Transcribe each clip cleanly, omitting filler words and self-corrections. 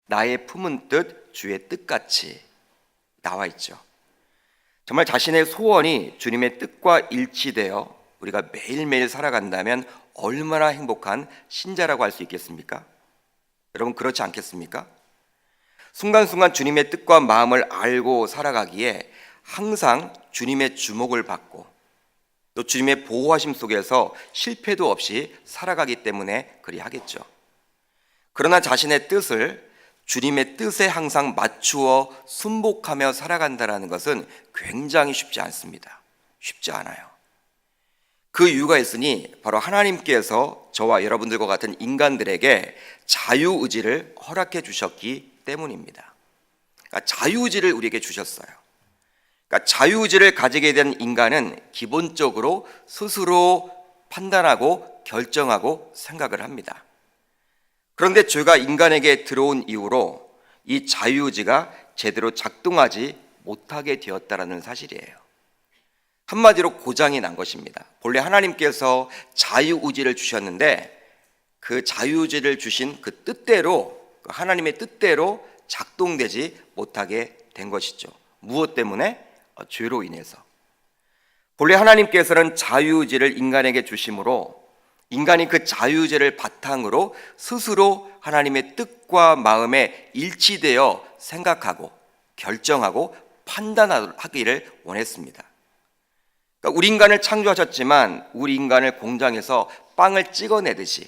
나의 품은 뜻 주의 뜻같이 나와 있죠. 정말 자신의 소원이 주님의 뜻과 일치되어 우리가 매일매일 살아간다면 얼마나 행복한 신자라고 할 수 있겠습니까? 여러분 그렇지 않겠습니까? 순간순간 주님의 뜻과 마음을 알고 살아가기에 항상 주님의 주목을 받고 또 주님의 보호하심 속에서 실패도 없이 살아가기 때문에 그리하겠죠. 그러나 자신의 뜻을 주님의 뜻에 항상 맞추어 순복하며 살아간다는 것은 굉장히 쉽지 않습니다. 쉽지 않아요. 그 이유가 있으니 바로 하나님께서 저와 여러분들과 같은 인간들에게 자유의지를 허락해 주셨기 때문입니다. 그러니까 자유의지를 우리에게 주셨어요. 그러니까 자유의지를 가지게 된 인간은 기본적으로 스스로 판단하고 결정하고 생각을 합니다. 그런데 죄가 인간에게 들어온 이후로 이 자유의지가 제대로 작동하지 못하게 되었다는 사실이에요. 한마디로 고장이 난 것입니다. 본래 하나님께서 자유의지를 주셨는데 그 자유의지를 주신 그 뜻대로, 하나님의 뜻대로 작동되지 못하게 된 것이죠. 무엇 때문에? 죄로 인해서. 본래 하나님께서는 자유의지를 인간에게 주심으로 인간이 그 자유의지를 바탕으로 스스로 하나님의 뜻과 마음에 일치되어 생각하고 결정하고 판단하기를 원했습니다. 그러니까 우리 인간을 창조하셨지만 우리 인간을 공장에서 빵을 찍어내듯이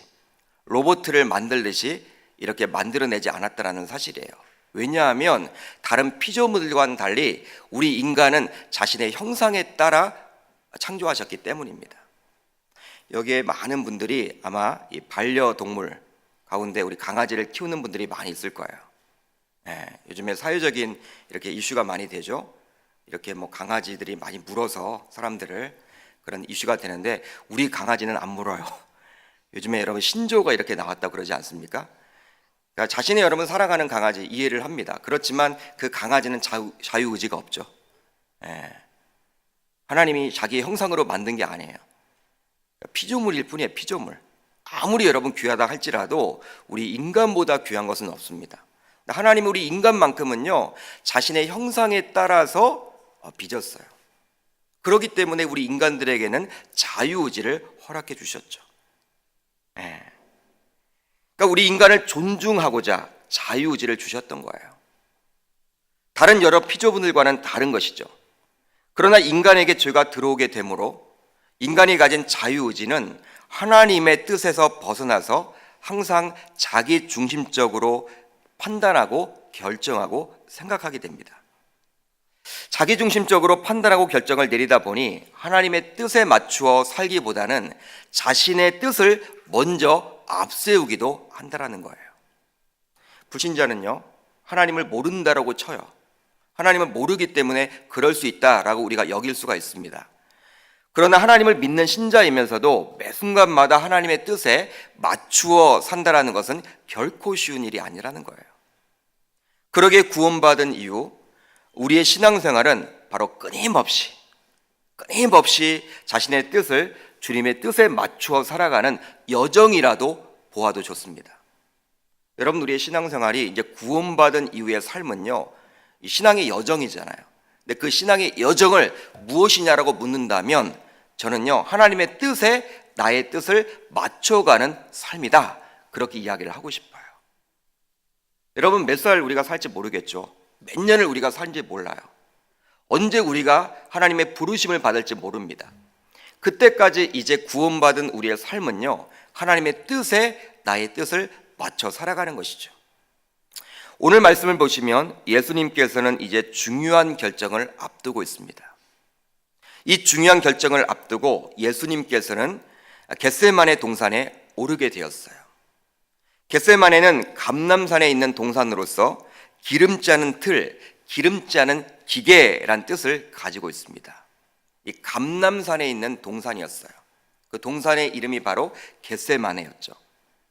로봇을 만들듯이 이렇게 만들어내지 않았다는 사실이에요. 왜냐하면 다른 피조물과는 달리 우리 인간은 자신의 형상에 따라 창조하셨기 때문입니다. 여기에 많은 분들이 아마 이 반려동물 가운데 우리 강아지를 키우는 분들이 많이 있을 거예요. 요즘에 사회적인 이렇게 이슈가 많이 되죠. 이렇게 뭐 강아지들이 많이 물어서 사람들을 그런 이슈가 되는데 우리 강아지는 안 물어요. 요즘에 여러분 신조어가 이렇게 나왔다고 그러지 않습니까? 그러니까 자신의 여러분 사랑하는 강아지 이해를 합니다. 그렇지만 그 강아지는 자유의지가 없죠. 하나님이 자기의 형상으로 만든 게 아니에요. 피조물일 뿐이에요. 피조물. 아무리 여러분 귀하다 할지라도 우리 인간보다 귀한 것은 없습니다. 하나님은 우리 인간만큼은요 자신의 형상에 따라서 빚었어요. 그렇기 때문에 우리 인간들에게는 자유의지를 허락해 주셨죠. 그러니까 우리 인간을 존중하고자 자유의지를 주셨던 거예요. 다른 여러 피조물과는 다른 것이죠. 그러나 인간에게 죄가 들어오게 되므로 인간이 가진 자유의지는 하나님의 뜻에서 벗어나서 항상 자기 중심적으로 판단하고 결정하고 생각하게 됩니다. 자기 중심적으로 판단하고 결정을 내리다 보니 하나님의 뜻에 맞추어 살기보다는 자신의 뜻을 먼저 앞세우기도 한다라는 거예요. 불신자는요 하나님을 모른다라고 쳐요. 하나님을 모르기 때문에 그럴 수 있다라고 우리가 여길 수가 있습니다. 그러나 하나님을 믿는 신자이면서도 매 순간마다 하나님의 뜻에 맞추어 산다라는 것은 결코 쉬운 일이 아니라는 거예요. 그러기에 구원받은 이후 우리의 신앙생활은 바로 끊임없이 자신의 뜻을 주님의 뜻에 맞추어 살아가는 여정이라도 보아도 좋습니다. 여러분 우리의 신앙생활이 이제 구원받은 이후의 삶은요 이 신앙의 여정이잖아요. 근데 그 신앙의 여정을 무엇이냐라고 묻는다면 저는요 하나님의 뜻에 나의 뜻을 맞춰가는 삶이다 그렇게 이야기를 하고 싶어요. 여러분 몇 살 우리가 살지 모르겠죠. 몇 년을 우리가 살지 몰라요. 언제 우리가 하나님의 부르심을 받을지 모릅니다. 그때까지 이제 구원받은 우리의 삶은요 하나님의 뜻에 나의 뜻을 맞춰 살아가는 것이죠. 오늘 말씀을 보시면 예수님께서는 이제 중요한 결정을 앞두고 있습니다. 이 중요한 결정을 앞두고 예수님께서는 겟세마네 동산에 오르게 되었어요. 겟세마네는 감람산에 있는 동산으로서 기름지 않은 틀, 기름지 않은 기계란 뜻을 가지고 있습니다. 이 감람산에 있는 동산이었어요. 그 동산의 이름이 바로 겟세마네였죠.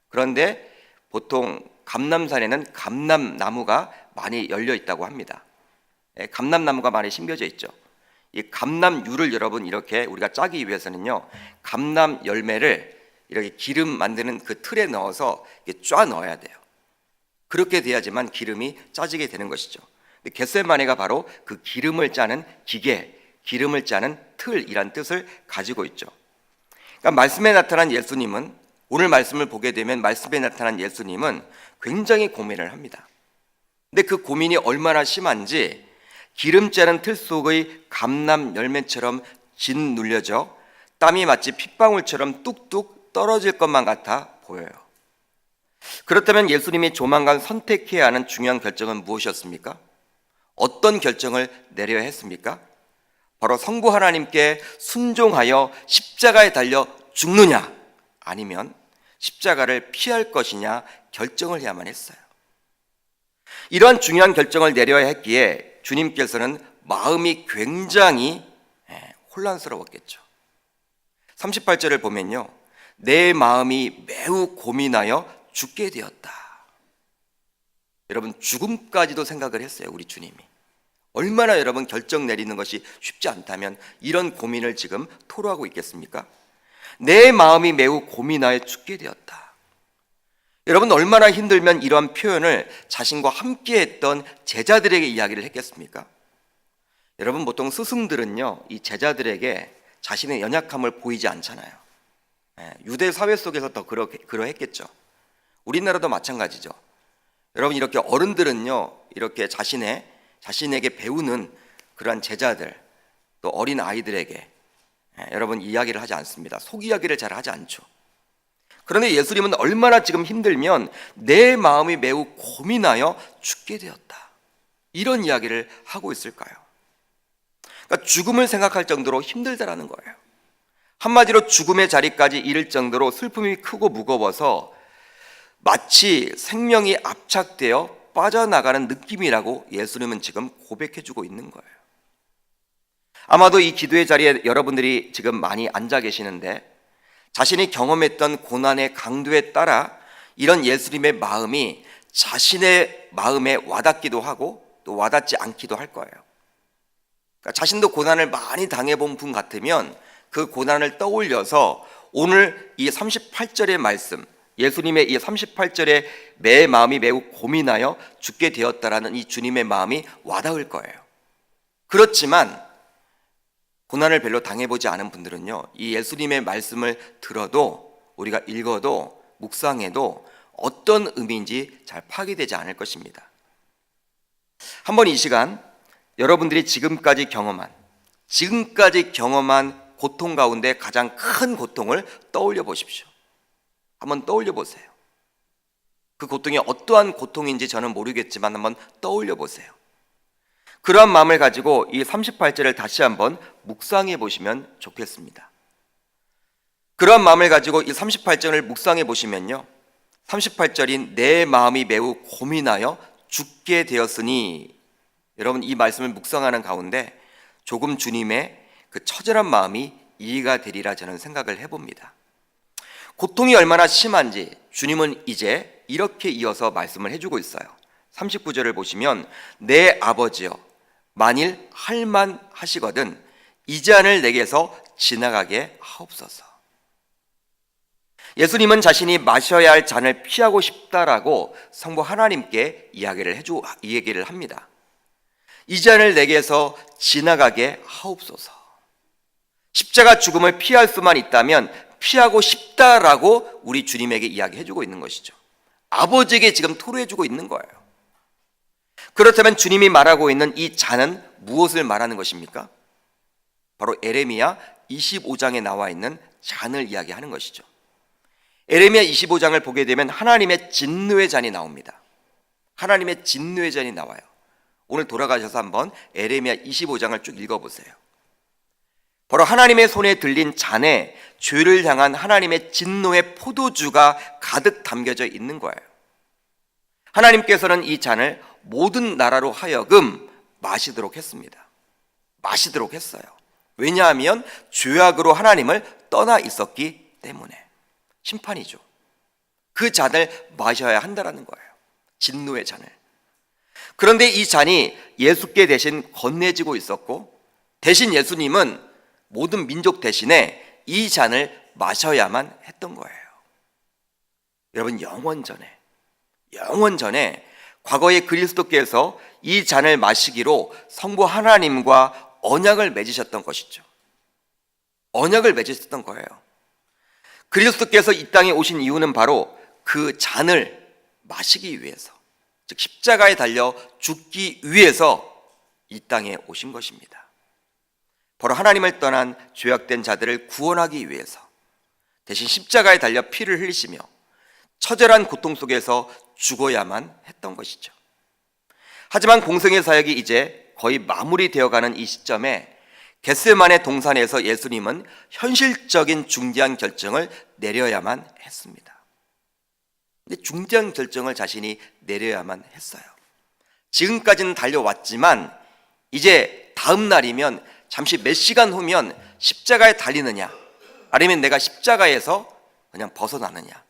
그런데 보통 감람산에는 감람나무가 많이 열려 있다고 합니다. 감람나무가 많이 심겨져 있죠. 이 감람유를 여러분 이렇게 우리가 짜기 위해서는요 감람 열매를 이렇게 기름 만드는 그 틀에 넣어서 이렇게 쫙 넣어야 돼요. 그렇게 돼야지만 기름이 짜지게 되는 것이죠. 겟세마네가 바로 그 기름을 짜는 기계, 기름을 짜는 틀이란 뜻을 가지고 있죠. 그러니까 말씀에 나타난 예수님은, 오늘 말씀을 보게 되면 말씀에 나타난 예수님은 굉장히 고민을 합니다. 근데 그 고민이 얼마나 심한지 기름 짜는 틀 속의 감람 열매처럼 짓눌려져 땀이 마치 핏방울처럼 뚝뚝 떨어질 것만 같아 보여요. 그렇다면 예수님이 조만간 선택해야 하는 중요한 결정은 무엇이었습니까? 어떤 결정을 내려야 했습니까? 바로 성부 하나님께 순종하여 십자가에 달려 죽느냐, 아니면 십자가를 피할 것이냐 결정을 해야만 했어요. 이러한 중요한 결정을 내려야 했기에 주님께서는 마음이 굉장히 혼란스러웠겠죠. 38절을 보면요, 내 마음이 매우 고민하여 죽게 되었다. 여러분, 죽음까지도 생각을 했어요. 우리 주님이 얼마나 여러분 결정 내리는 것이 쉽지 않다면 이런 고민을 지금 토로하고 있겠습니까? 내 마음이 매우 고민하여 죽게 되었다. 여러분, 얼마나 힘들면 이러한 표현을 자신과 함께 했던 제자들에게 이야기를 했겠습니까? 여러분, 보통 스승들은요, 이 제자들에게 자신의 연약함을 보이지 않잖아요. 유대 사회 속에서 더 그러했겠죠. 우리나라도 마찬가지죠. 여러분, 이렇게 어른들은요, 이렇게 자신에게 배우는 그러한 제자들, 또 어린 아이들에게 여러분 이야기를 하지 않습니다. 속 이야기를 잘 하지 않죠. 그런데 예수님은 얼마나 지금 힘들면 내 마음이 매우 고민하여 죽게 되었다, 이런 이야기를 하고 있을까요? 그러니까 죽음을 생각할 정도로 힘들다라는 거예요. 한마디로 죽음의 자리까지 이를 정도로 슬픔이 크고 무거워서 마치 생명이 압착되어 빠져나가는 느낌이라고 예수님은 지금 고백해주고 있는 거예요. 아마도 이 기도의 자리에 여러분들이 지금 많이 앉아 계시는데 자신이 경험했던 고난의 강도에 따라 이런 예수님의 마음이 자신의 마음에 와닿기도 하고 또 와닿지 않기도 할 거예요. 그러니까 자신도 고난을 많이 당해본 분 같으면 그 고난을 떠올려서 오늘 이 38절의 말씀, 예수님의 이 38절에 내 마음이 매우 고민하여 죽게 되었다라는 이 주님의 마음이 와닿을 거예요. 그렇지만 고난을 별로 당해보지 않은 분들은요, 이 예수님의 말씀을 들어도, 우리가 읽어도, 묵상해도 어떤 의미인지 잘 파악되지 않을 것입니다. 한번 이 시간 여러분들이 지금까지 경험한 고통 가운데 가장 큰 고통을 떠올려 보십시오. 한번 떠올려 보세요. 그 고통이 어떠한 고통인지 저는 모르겠지만 한번 떠올려 보세요. 그러한 마음을 가지고 이 38절을 다시 한번 묵상해 보시면 좋겠습니다. 그러한 마음을 가지고 이 38절을 묵상해 보시면요, 38절인 내 마음이 매우 고민하여 죽게 되었으니, 여러분 이 말씀을 묵상하는 가운데 조금 주님의 그 처절한 마음이 이해가 되리라 저는 생각을 해봅니다. 고통이 얼마나 심한지 주님은 이제 이렇게 이어서 말씀을 해주고 있어요. 39절을 보시면 내 아버지여, 만일 할만 하시거든 이 잔을 내게서 지나가게 하옵소서. 예수님은 자신이 마셔야 할 잔을 피하고 싶다라고 성부 하나님께 이야기를 합니다. 이 잔을 내게서 지나가게 하옵소서. 십자가 죽음을 피할 수만 있다면 피하고 싶다라고 우리 주님에게 이야기해주고 있는 것이죠. 아버지에게 지금 토로해주고 있는 거예요. 그렇다면 주님이 말하고 있는 이 잔은 무엇을 말하는 것입니까? 바로 에레미야 25장에 나와 있는 잔을 이야기하는 것이죠. 에레미야 25장을 보게 되면 하나님의 진노의 잔이 나옵니다. 하나님의 진노의 잔이 나와요. 오늘 돌아가셔서 한번 에레미야 25장을 쭉 읽어보세요. 바로 하나님의 손에 들린 잔에 죄를 향한 하나님의 진노의 포도주가 가득 담겨져 있는 거예요. 하나님께서는 이 잔을 모든 나라로 하여금 마시도록 했습니다. 마시도록 했어요. 왜냐하면 죄악으로 하나님을 떠나 있었기 때문에. 심판이죠. 그 잔을 마셔야 한다라는 거예요. 진노의 잔을. 그런데 이 잔이 예수께 대신 건네지고 있었고, 대신 예수님은 모든 민족 대신에 이 잔을 마셔야만 했던 거예요. 여러분, 영원전에 영원 전에 과거의 그리스도께서 이 잔을 마시기로 성부 하나님과 언약을 맺으셨던 것이죠. 언약을 맺으셨던 거예요. 그리스도께서 이 땅에 오신 이유는 바로 그 잔을 마시기 위해서, 즉 십자가에 달려 죽기 위해서 이 땅에 오신 것입니다. 바로 하나님을 떠난 죄악된 자들을 구원하기 위해서 대신 십자가에 달려 피를 흘리시며 처절한 고통 속에서 죽어야만 했던 것이죠. 하지만 공생의 사역이 이제 거의 마무리되어가는 이 시점에 겟세마네 동산에서 예수님은 현실적인 중대한 결정을 내려야만 했습니다. 근데 중대한 결정을 자신이 내려야만 했어요. 지금까지는 달려왔지만 이제 다음 날이면 잠시 몇 시간 후면 십자가에 달리느냐 아니면 내가 십자가에서 그냥 벗어나느냐,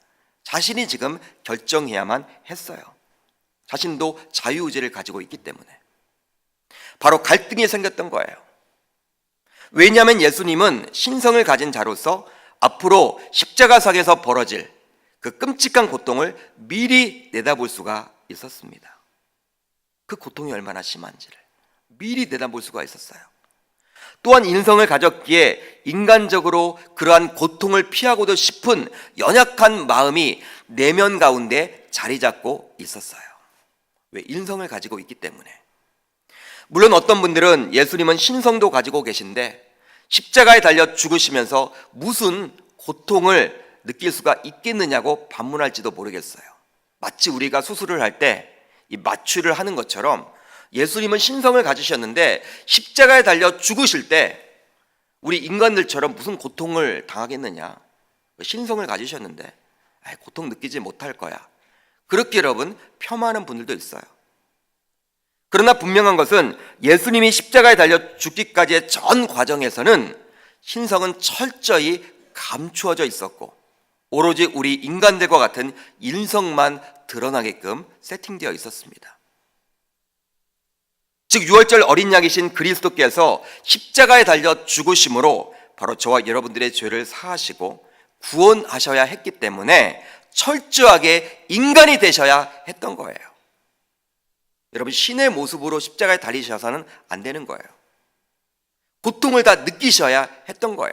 자신이 지금 결정해야만 했어요. 자신도 자유의지를 가지고 있기 때문에 바로 갈등이 생겼던 거예요. 왜냐하면 예수님은 신성을 가진 자로서 앞으로 십자가상에서 벌어질 그 끔찍한 고통을 미리 내다볼 수가 있었습니다. 그 고통이 얼마나 심한지를 미리 내다볼 수가 있었어요. 또한 인성을 가졌기에 인간적으로 그러한 고통을 피하고도 싶은 연약한 마음이 내면 가운데 자리 잡고 있었어요. 왜? 인성을 가지고 있기 때문에. 물론 어떤 분들은 예수님은 신성도 가지고 계신데 십자가에 달려 죽으시면서 무슨 고통을 느낄 수가 있겠느냐고 반문할지도 모르겠어요. 마치 우리가 수술을 할 때 이 마취를 하는 것처럼 예수님은 신성을 가지셨는데 십자가에 달려 죽으실 때 우리 인간들처럼 무슨 고통을 당하겠느냐, 신성을 가지셨는데 고통 느끼지 못할 거야, 그렇게 여러분 폄하하는 분들도 있어요. 그러나 분명한 것은 예수님이 십자가에 달려 죽기까지의 전 과정에서는 신성은 철저히 감추어져 있었고 오로지 우리 인간들과 같은 인성만 드러나게끔 세팅되어 있었습니다. 즉 유월절 어린 양이신 그리스도께서 십자가에 달려 죽으심으로 바로 저와 여러분들의 죄를 사하시고 구원하셔야 했기 때문에 철저하게 인간이 되셔야 했던 거예요. 여러분, 신의 모습으로 십자가에 달리셔서는 안 되는 거예요. 고통을 다 느끼셔야 했던 거예요.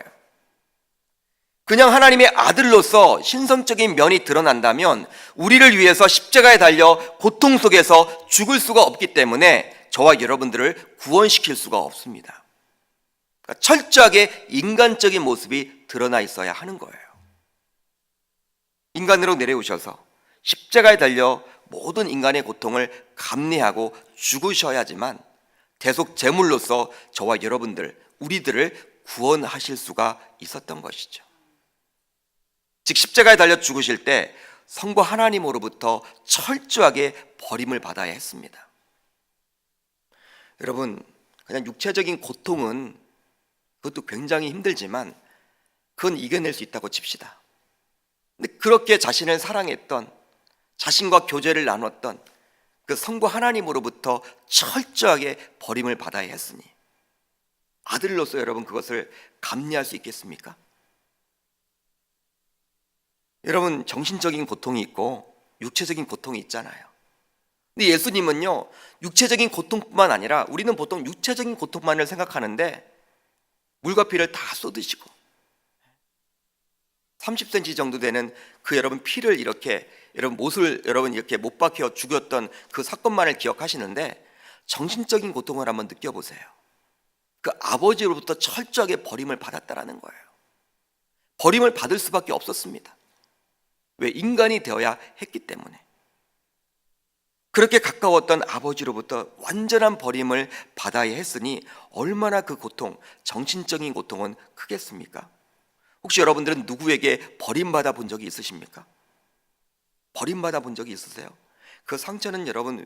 그냥 하나님의 아들로서 신성적인 면이 드러난다면 우리를 위해서 십자가에 달려 고통 속에서 죽을 수가 없기 때문에 저와 여러분들을 구원시킬 수가 없습니다. 그러니까 철저하게 인간적인 모습이 드러나 있어야 하는 거예요. 인간으로 내려오셔서 십자가에 달려 모든 인간의 고통을 감내하고 죽으셔야지만 대속 제물로서 저와 여러분들, 우리들을 구원하실 수가 있었던 것이죠. 즉 십자가에 달려 죽으실 때 성부 하나님으로부터 철저하게 버림을 받아야 했습니다. 여러분, 그냥 육체적인 고통은 그것도 굉장히 힘들지만 그건 이겨낼 수 있다고 칩시다. 근데 그렇게 자신을 사랑했던, 자신과 교제를 나눴던 그 성부 하나님으로부터 철저하게 버림을 받아야 했으니 아들로서 여러분 그것을 감내할 수 있겠습니까? 여러분, 정신적인 고통이 있고 육체적인 고통이 있잖아요. 근데 예수님은요, 육체적인 고통뿐만 아니라 우리는 보통 육체적인 고통만을 생각하는데 물과 피를 다 쏟으시고 30cm 정도 되는 그 여러분 피를 이렇게 여러분 못을 여러분 이렇게 못 박혀 죽였던 그 사건만을 기억하시는데 정신적인 고통을 한번 느껴보세요. 그 아버지로부터 철저하게 버림을 받았다라는 거예요. 버림을 받을 수밖에 없었습니다. 왜? 인간이 되어야 했기 때문에. 그렇게 가까웠던 아버지로부터 완전한 버림을 받아야 했으니 얼마나 그 고통, 정신적인 고통은 크겠습니까? 혹시 여러분들은 누구에게 버림받아 본 적이 있으십니까? 버림받아 본 적이 있으세요? 그 상처는 여러분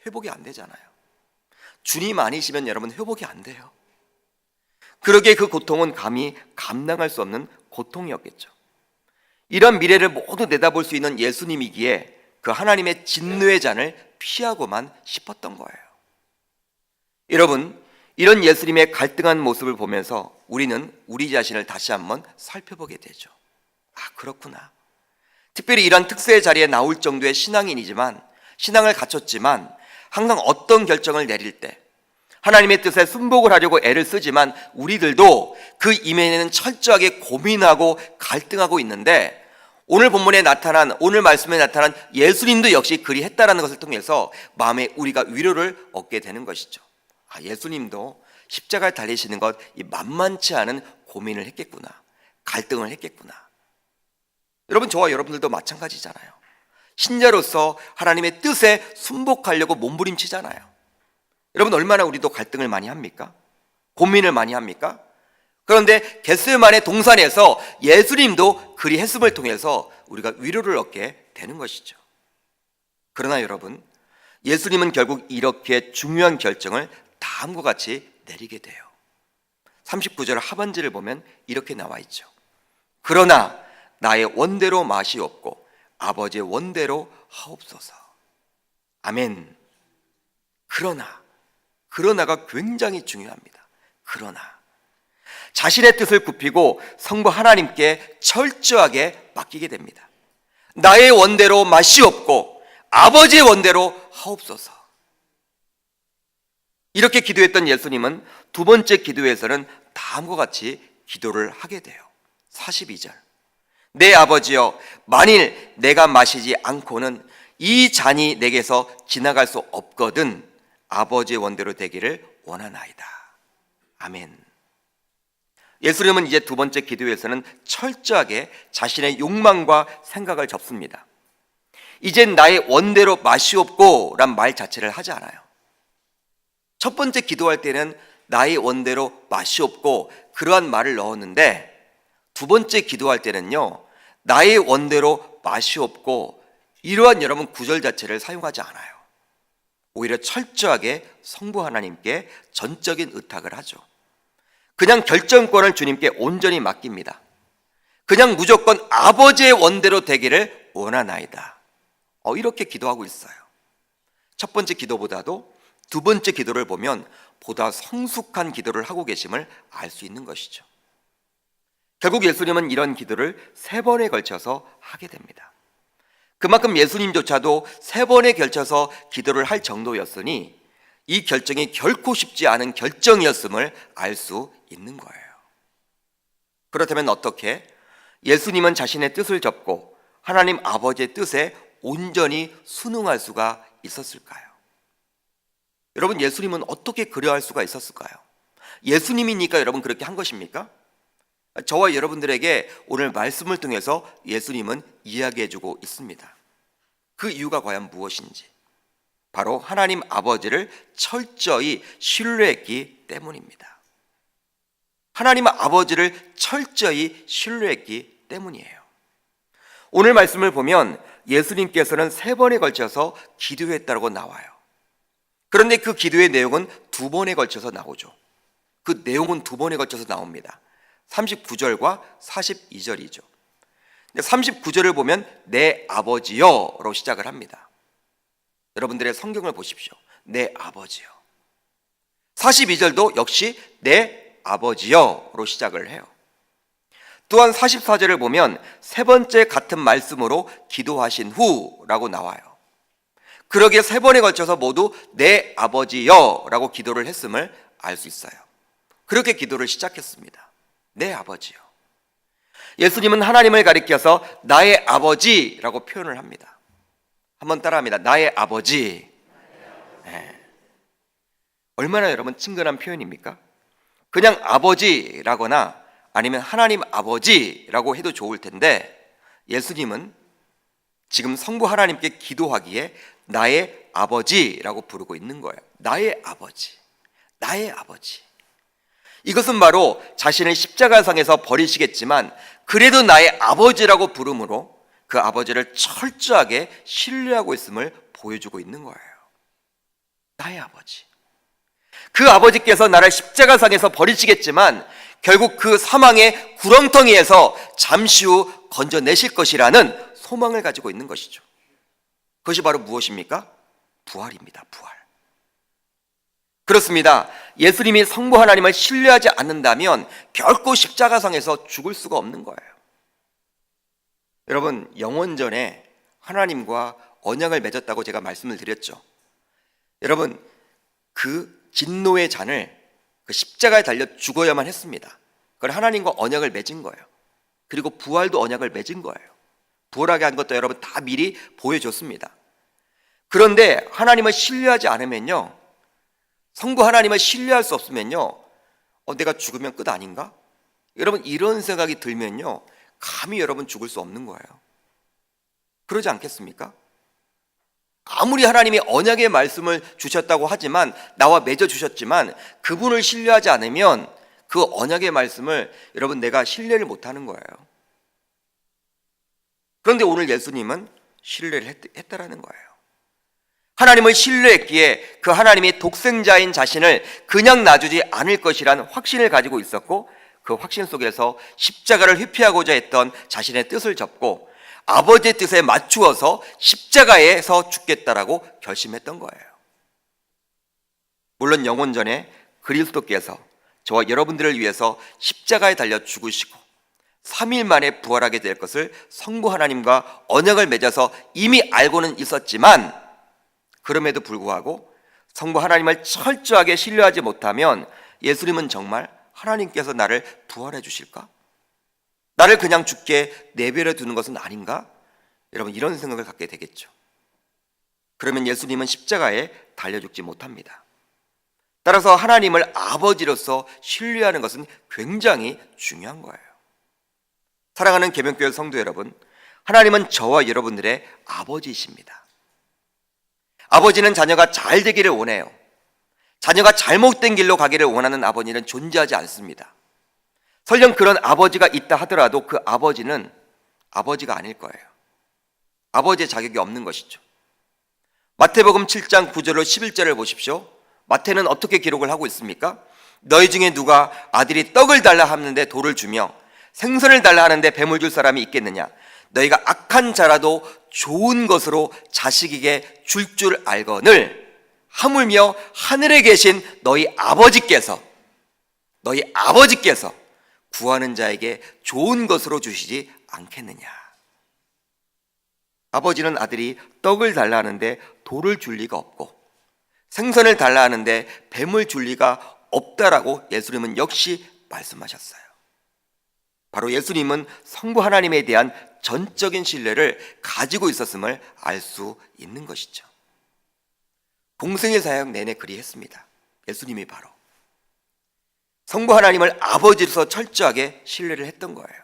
회복이 안 되잖아요. 주님 아니시면 여러분 회복이 안 돼요. 그러기에 그 고통은 감히 감당할 수 없는 고통이었겠죠. 이런 미래를 모두 내다볼 수 있는 예수님이기에 그 하나님의 진노의 잔을 피하고만 싶었던 거예요. 여러분, 이런 예수님의 갈등한 모습을 보면서 우리는 우리 자신을 다시 한번 살펴보게 되죠. 아, 그렇구나. 특별히 이런 특세의 자리에 나올 정도의 신앙인이지만, 신앙을 갖췄지만 항상 어떤 결정을 내릴 때 하나님의 뜻에 순복을 하려고 애를 쓰지만 우리들도 그 이면에는 철저하게 고민하고 갈등하고 있는데, 오늘 본문에 나타난, 오늘 말씀에 나타난 예수님도 역시 그리했다라는 것을 통해서 마음에 우리가 위로를 얻게 되는 것이죠. 예수님도 십자가를 달리시는 것 만만치 않은 고민을 했겠구나, 갈등을 했겠구나. 여러분, 저와 여러분들도 마찬가지잖아요. 신자로서 하나님의 뜻에 순복하려고 몸부림치잖아요. 여러분, 얼마나 우리도 갈등을 많이 합니까? 고민을 많이 합니까? 그런데 겟세마네 동산에서 예수님도 그리했음을 통해서 우리가 위로를 얻게 되는 것이죠. 그러나 여러분, 예수님은 결국 이렇게 중요한 결정을 다음과 같이 내리게 돼요. 39절 하반절을 보면 이렇게 나와 있죠. 그러나 나의 원대로 마시옵고 아버지의 원대로 하옵소서. 아멘. 그러나가 굉장히 중요합니다. 그러나 자신의 뜻을 굽히고 성부 하나님께 철저하게 맡기게 됩니다. 나의 원대로 마시옵고 아버지의 원대로 하옵소서. 이렇게 기도했던 예수님은 두 번째 기도에서는 다음과 같이 기도를 하게 돼요. 42절. 내 아버지여, 만일 내가 마시지 않고는 이 잔이 내게서 지나갈 수 없거든 아버지의 원대로 되기를 원하나이다. 아멘. 예수님은 이제 두 번째 기도에서는 철저하게 자신의 욕망과 생각을 접습니다. 이젠 나의 원대로 마시옵고 란 말 자체를 하지 않아요. 첫 번째 기도할 때는 나의 원대로 마시옵고 그러한 말을 넣었는데, 두 번째 기도할 때는요, 나의 원대로 마시옵고 이러한 여러분 구절 자체를 사용하지 않아요. 오히려 철저하게 성부 하나님께 전적인 의탁을 하죠. 그냥 결정권을 주님께 온전히 맡깁니다. 그냥 무조건 아버지의 원대로 되기를 원하나이다. 이렇게 기도하고 있어요. 첫 번째 기도보다도 두 번째 기도를 보면 보다 성숙한 기도를 하고 계심을 알 수 있는 것이죠. 결국 예수님은 이런 기도를 3번에 걸쳐서 하게 됩니다. 그만큼 예수님조차도 3번에 걸쳐서 기도를 할 정도였으니 이 결정이 결코 쉽지 않은 결정이었음을 알 수 있는 거예요. 그렇다면 어떻게 예수님은 자신의 뜻을 접고 하나님 아버지의 뜻에 온전히 순응할 수가 있었을까요? 여러분, 예수님은 어떻게 그려할 수가 있었을까요? 예수님이니까 여러분 그렇게 한 것입니까? 저와 여러분들에게 오늘 말씀을 통해서 예수님은 이야기해주고 있습니다. 그 이유가 과연 무엇인지, 바로 하나님 아버지를 철저히 신뢰했기 때문입니다. 하나님 아버지를 철저히 신뢰했기 때문이에요. 오늘 말씀을 보면 예수님께서는 3번에 걸쳐서 기도했다고 나와요. 그런데 그 기도의 내용은 2번에 걸쳐서 나오죠. 그 내용은 2번에 걸쳐서 나옵니다. 39절과 42절이죠. 39절을 보면 내 아버지여로 시작을 합니다. 여러분들의 성경을 보십시오. 내 아버지여. 42절도 역시 내 아버지여로 시작을 해요. 또한 44절을 보면 세 번째 같은 말씀으로 기도하신 후라고 나와요. 그러기에 3번에 걸쳐서 모두 내 아버지여라고 기도를 했음을 알 수 있어요. 그렇게 기도를 시작했습니다. 내 아버지요. 예수님은 하나님을 가리켜서 나의 아버지라고 표현을 합니다. 한번 따라합니다. 나의 아버지. 네. 얼마나 여러분 친근한 표현입니까? 그냥 아버지라거나 아니면 하나님 아버지라고 해도 좋을 텐데, 예수님은 지금 성부 하나님께 기도하기에 나의 아버지라고 부르고 있는 거예요. 나의 아버지, 나의 아버지. 이것은 바로 자신을 십자가상에서 버리시겠지만 그래도 나의 아버지라고 부름으로 그 아버지를 철저하게 신뢰하고 있음을 보여주고 있는 거예요. 나의 아버지. 그 아버지께서 나를 십자가상에서 버리시겠지만 결국 그 사망의 구렁텅이에서 잠시 후 건져내실 것이라는 소망을 가지고 있는 것이죠. 그것이 바로 무엇입니까? 부활입니다. 부활. 그렇습니다. 예수님이 성부 하나님을 신뢰하지 않는다면 결코 십자가상에서 죽을 수가 없는 거예요. 여러분, 영원전에 하나님과 언약을 맺었다고 제가 말씀을 드렸죠. 여러분, 그 진노의 잔을 그 십자가에 달려 죽어야만 했습니다. 그건 하나님과 언약을 맺은 거예요. 그리고 부활도 언약을 맺은 거예요. 부활하게 한 것도 여러분 다 미리 보여줬습니다. 그런데 하나님을 신뢰하지 않으면요, 성부 하나님을 신뢰할 수 없으면요, 내가 죽으면 끝 아닌가? 여러분, 이런 생각이 들면요, 감히 여러분 죽을 수 없는 거예요. 그러지 않겠습니까? 아무리 하나님이 언약의 말씀을 주셨다고 하지만, 나와 맺어 주셨지만, 그분을 신뢰하지 않으면 그 언약의 말씀을 여러분 내가 신뢰를 못하는 거예요. 그런데 오늘 예수님은 신뢰를 했다라는 거예요. 하나님을 신뢰했기에 그 하나님이 독생자인 자신을 그냥 놔주지 않을 것이란 확신을 가지고 있었고, 그 확신 속에서 십자가를 회피하고자 했던 자신의 뜻을 접고 아버지의 뜻에 맞추어서 십자가에서 죽겠다라고 결심했던 거예요. 물론 영원전에 그리스도께서 저와 여러분들을 위해서 십자가에 달려 죽으시고 3일 만에 부활하게 될 것을 성부 하나님과 언약을 맺어서 이미 알고는 있었지만, 그럼에도 불구하고 성부 하나님을 철저하게 신뢰하지 못하면 예수님은 정말 하나님께서 나를 부활해 주실까? 나를 그냥 죽게 내버려 두는 것은 아닌가? 여러분, 이런 생각을 갖게 되겠죠. 그러면 예수님은 십자가에 달려 죽지 못합니다. 따라서 하나님을 아버지로서 신뢰하는 것은 굉장히 중요한 거예요. 사랑하는 계명교회 성도 여러분, 하나님은 저와 여러분들의 아버지이십니다. 아버지는 자녀가 잘 되기를 원해요. 자녀가 잘못된 길로 가기를 원하는 아버지는 존재하지 않습니다. 설령 그런 아버지가 있다 하더라도 그 아버지는 아버지가 아닐 거예요. 아버지의 자격이 없는 것이죠. 마태복음 7장 9절로 11절을 보십시오. 마태는 어떻게 기록을 하고 있습니까? 너희 중에 누가 아들이 떡을 달라 하는데 돌을 주며 생선을 달라 하는데 뱀을 줄 사람이 있겠느냐? 너희가 악한 자라도 좋은 것으로 자식에게 줄 줄 알거늘 하물며 하늘에 계신 너희 아버지께서 구하는 자에게 좋은 것으로 주시지 않겠느냐? 아버지는 아들이 떡을 달라 하는데 돌을 줄 리가 없고 생선을 달라 하는데 뱀을 줄 리가 없다라고 예수님은 역시 말씀하셨어요. 바로 예수님은 성부 하나님에 대한 전적인 신뢰를 가지고 있었음을 알 수 있는 것이죠. 공생의 사역 내내 그리했습니다. 예수님이 바로 성부 하나님을 아버지로서 철저하게 신뢰를 했던 거예요.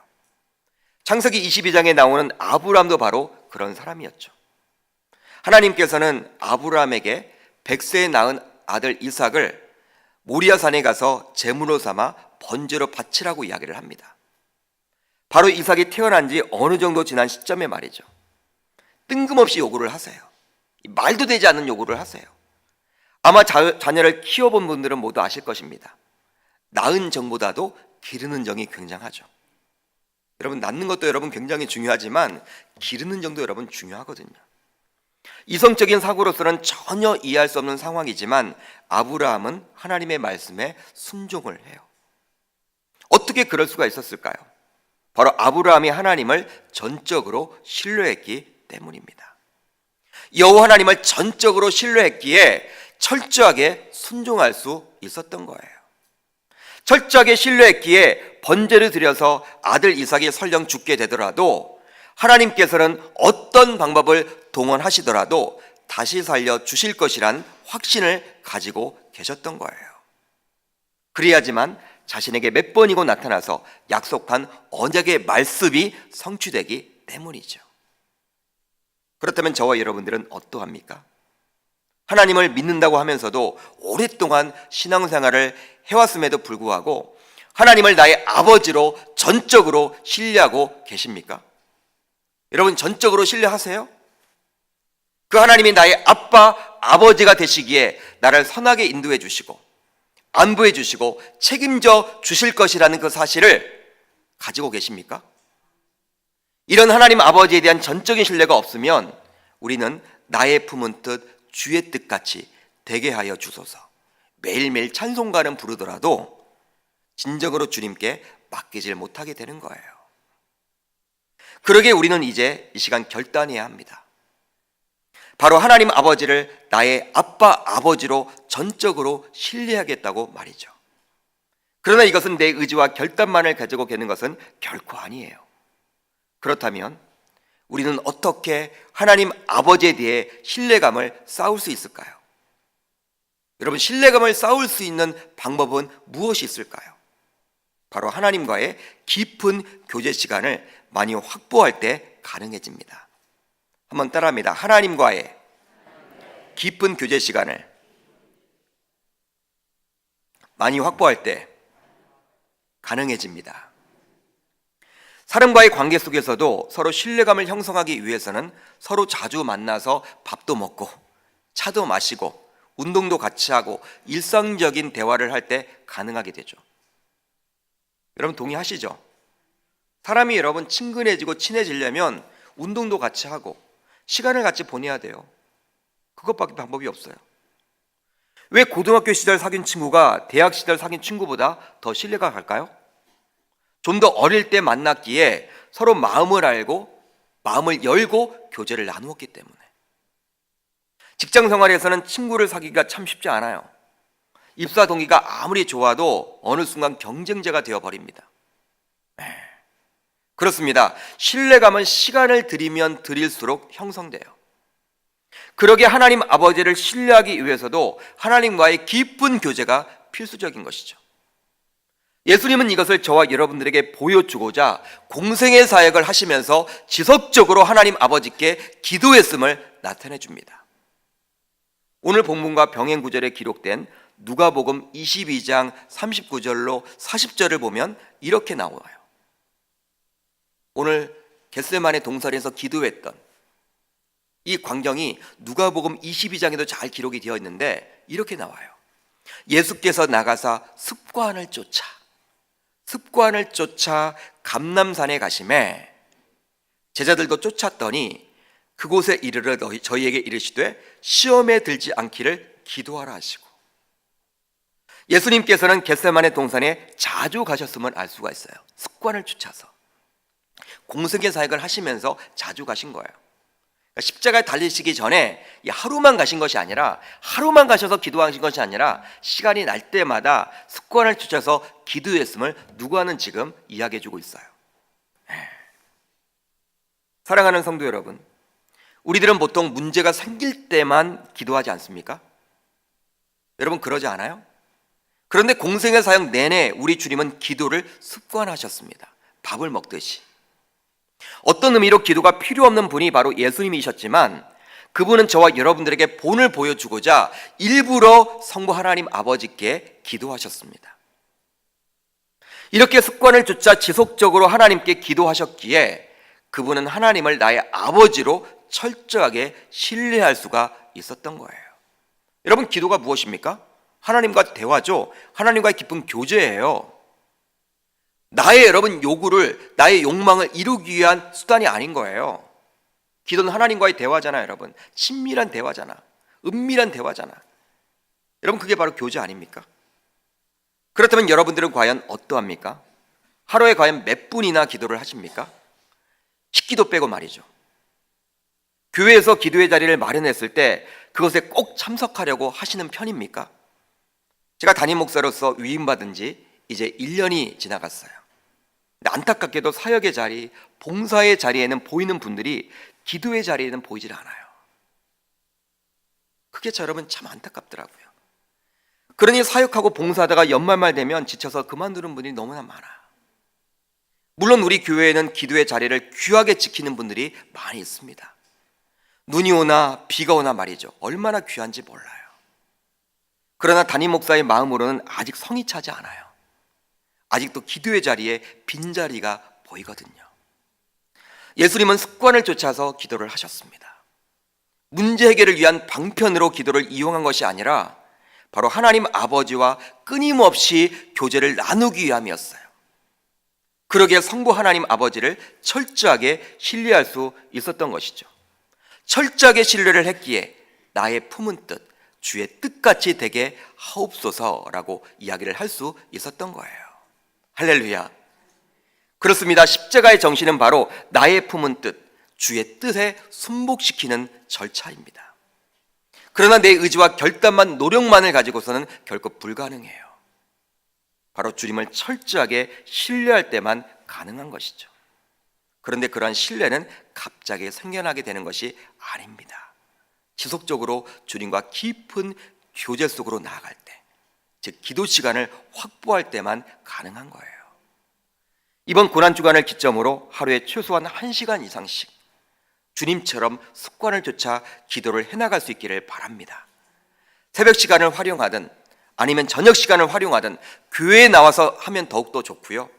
창세기 22장에 나오는 아브라함도 바로 그런 사람이었죠. 하나님께서는 아브라함에게 100세에 낳은 아들 이삭을 모리아산에 가서 제물로 삼아 번제로 바치라고 이야기를 합니다. 바로 이삭이 태어난 지 어느 정도 지난 시점에 말이죠. 뜬금없이 요구를 하세요. 말도 되지 않는 요구를 하세요. 아마 자녀를 키워본 분들은 모두 아실 것입니다. 낳은 정보다도 기르는 정이 굉장하죠. 여러분, 낳는 것도 여러분 굉장히 중요하지만 기르는 정도 여러분 중요하거든요. 이성적인 사고로서는 전혀 이해할 수 없는 상황이지만 아브라함은 하나님의 말씀에 순종을 해요. 어떻게 그럴 수가 있었을까요? 바로 아브라함이 하나님을 전적으로 신뢰했기 때문입니다. 여호와 하나님을 전적으로 신뢰했기에 철저하게 순종할 수 있었던 거예요. 철저하게 신뢰했기에 번제를 드려서 아들 이삭이 설령 죽게 되더라도 하나님께서는 어떤 방법을 동원하시더라도 다시 살려 주실 것이란 확신을 가지고 계셨던 거예요. 그래야지만 자신에게 몇 번이고 나타나서 약속한 언약의 말씀이 성취되기 때문이죠. 그렇다면 저와 여러분들은 어떠합니까? 하나님을 믿는다고 하면서도 오랫동안 신앙생활을 해왔음에도 불구하고 하나님을 나의 아버지로 전적으로 신뢰하고 계십니까? 여러분, 전적으로 신뢰하세요? 그 하나님이 나의 아빠, 아버지가 되시기에 나를 선하게 인도해 주시고 안부해 주시고 책임져 주실 것이라는 그 사실을 가지고 계십니까? 이런 하나님 아버지에 대한 전적인 신뢰가 없으면 우리는 나의 품은 뜻 주의 뜻같이 되게 하여 주소서 매일매일 찬송가는 부르더라도 진정으로 주님께 맡기질 못하게 되는 거예요. 그러기에 우리는 이제 이 시간 결단해야 합니다. 바로 하나님 아버지를 나의 아빠, 아버지로 전적으로 신뢰하겠다고 말이죠. 그러나 이것은 내 의지와 결단만을 가지고 되는 것은 결코 아니에요. 그렇다면 우리는 어떻게 하나님 아버지에 대해 신뢰감을 쌓을 수 있을까요? 여러분, 신뢰감을 쌓을 수 있는 방법은 무엇이 있을까요? 바로 하나님과의 깊은 교제 시간을 많이 확보할 때 가능해집니다. 한번 따라합니다. 하나님과의 깊은 교제 시간을 많이 확보할 때 가능해집니다. 사람과의 관계 속에서도 서로 신뢰감을 형성하기 위해서는 서로 자주 만나서 밥도 먹고 차도 마시고 운동도 같이 하고 일상적인 대화를 할 때 가능하게 되죠. 여러분 동의하시죠? 사람이 여러분 친근해지고 친해지려면 운동도 같이 하고 시간을 같이 보내야 돼요. 그것밖에 방법이 없어요. 왜 고등학교 시절 사귄 친구가 대학 시절 사귄 친구보다 더 신뢰가 갈까요? 좀 더 어릴 때 만났기에 서로 마음을 알고 마음을 열고 교제를 나누었기 때문에. 직장 생활에서는 친구를 사귀기가 참 쉽지 않아요. 입사 동기가 아무리 좋아도 어느 순간 경쟁자가 되어버립니다. 그렇습니다. 신뢰감은 시간을 들이면 들일수록 형성돼요. 그러기에 하나님 아버지를 신뢰하기 위해서도 하나님과의 깊은 교제가 필수적인 것이죠. 예수님은 이것을 저와 여러분들에게 보여주고자 공생의 사역을 하시면서 지속적으로 하나님 아버지께 기도했음을 나타내 줍니다. 오늘 본문과 병행 구절에 기록된 누가복음 22장 39절로 40절을 보면 이렇게 나와요. 오늘 겟세마네 동산에서 기도했던 이 광경이 누가복음 22장에도 잘 기록이 되어 있는데 이렇게 나와요. 예수께서 나가사 습관을 쫓아 감람산에 가시매 제자들도 쫓았더니 그곳에 이르러 저희에게 이르시되 시험에 들지 않기를 기도하라 하시고, 예수님께서는 겟세마네 동산에 자주 가셨음을 알 수가 있어요. 습관을 쫓아서 공생의 사역을 하시면서 자주 가신 거예요. 그러니까 십자가에 달리시기 전에 하루만 가신 것이 아니라, 하루만 가셔서 기도하신 것이 아니라 시간이 날 때마다 습관을 쫓아서 기도했음을 누가는 지금 이야기해 주고 있어요. 사랑하는 성도 여러분, 우리들은 보통 문제가 생길 때만 기도하지 않습니까? 여러분 그러지 않아요? 그런데 공생의 사역 내내 우리 주님은 기도를 습관하셨습니다. 밥을 먹듯이. 어떤 의미로 기도가 필요 없는 분이 바로 예수님이셨지만, 그분은 저와 여러분들에게 본을 보여주고자 일부러 성부 하나님 아버지께 기도하셨습니다. 이렇게 습관을 쫓아 지속적으로 하나님께 기도하셨기에 그분은 하나님을 나의 아버지로 철저하게 신뢰할 수가 있었던 거예요. 여러분, 기도가 무엇입니까? 하나님과 대화죠. 하나님과의 깊은 교제예요. 나의 여러분 요구를, 나의 욕망을 이루기 위한 수단이 아닌 거예요. 기도는 하나님과의 대화잖아요, 여러분. 친밀한 대화잖아. 은밀한 대화잖아. 여러분, 그게 바로 교제 아닙니까? 그렇다면 여러분들은 과연 어떠합니까? 하루에 과연 몇 분이나 기도를 하십니까? 식기도 빼고 말이죠. 교회에서 기도의 자리를 마련했을 때 그것에 꼭 참석하려고 하시는 편입니까? 제가 담임 목사로서 위임받은 지 이제 1년이 지나갔어요. 근데 안타깝게도 사역의 자리, 봉사의 자리에는 보이는 분들이 기도의 자리에는 보이질 않아요. 그게 여러분 참 안타깝더라고요. 그러니 사역하고 봉사하다가 연말말 되면 지쳐서 그만두는 분들이 너무나 많아요. 물론 우리 교회에는 기도의 자리를 귀하게 지키는 분들이 많이 있습니다. 눈이 오나 비가 오나 말이죠. 얼마나 귀한지 몰라요. 그러나 담임 목사의 마음으로는 아직 성이 차지 않아요. 아직도 기도의 자리에 빈자리가 보이거든요. 예수님은 습관을 쫓아서 기도를 하셨습니다. 문제 해결을 위한 방편으로 기도를 이용한 것이 아니라 바로 하나님 아버지와 끊임없이 교제를 나누기 위함이었어요. 그러기에 성부 하나님 아버지를 철저하게 신뢰할 수 있었던 것이죠. 철저하게 신뢰를 했기에 나의 품은 뜻, 주의 뜻같이 되게 하옵소서라고 이야기를 할 수 있었던 거예요. 할렐루야. 그렇습니다. 십자가의 정신은 바로 나의 품은 뜻, 주의 뜻에 순복시키는 절차입니다. 그러나 내 의지와 결단만 노력만을 가지고서는 결코 불가능해요. 바로 주님을 철저하게 신뢰할 때만 가능한 것이죠. 그런데 그러한 신뢰는 갑자기 생겨나게 되는 것이 아닙니다. 지속적으로 주님과 깊은 교제 속으로 나아갈 때, 즉 기도 시간을 확보할 때만 가능한 거예요. 이번 고난주간을 기점으로 하루에 최소한 1시간 이상씩 주님처럼 습관을 쫓아 기도를 해나갈 수 있기를 바랍니다. 새벽 시간을 활용하든 아니면 저녁 시간을 활용하든 교회에 나와서 하면 더욱더 좋고요.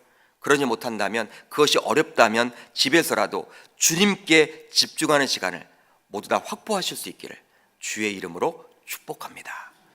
그러지 못한다면, 그것이 어렵다면 집에서라도 주님께 집중하는 시간을 모두 다 확보하실 수 있기를 주의 이름으로 축복합니다.